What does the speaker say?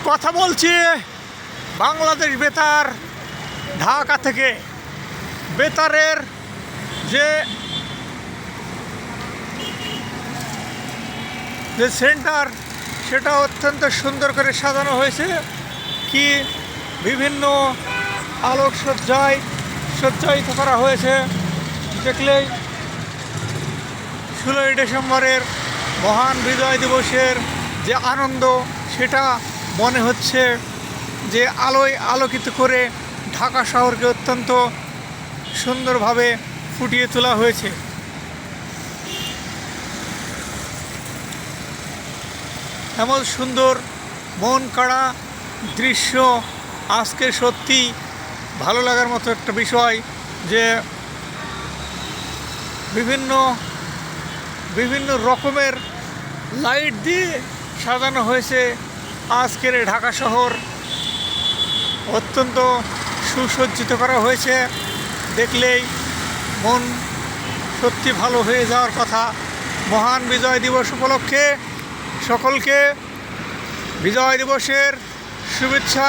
কথা বলছি বাংলাদেশ বেতার ঢাকা থেকে। বেতারের যে সেন্টার সেটা অত্যন্ত সুন্দর করে সাজানো হয়েছে। কি বিভিন্ন সজ্জায়িত করা হয়েছে। দেখলেই 16ই ডিসেম্বরের মহান বিজয় দিবসের যে আনন্দ সেটা মনে হচ্ছে যে আলোয় আলোকিত করে ঢাকা শহরকে অত্যন্ত সুন্দরভাবে ফুটিয়ে তোলা হয়েছে। এমন সুন্দর মন কাড়া দৃশ্য আজকে সত্যি ভালো লাগার মতো একটা বিষয় যে বিভিন্ন রকমের লাইট দিয়ে সাজানো হয়েছে আজকের ঢাকা শহর। অত্যন্ত সুসজ্জিত করা হয়েছে, দেখলেই মন সত্যি ভালো হয়ে যাওয়ার কথা। মহান বিজয় দিবস উপলক্ষে সকলকে বিজয় দিবসের শুভেচ্ছা।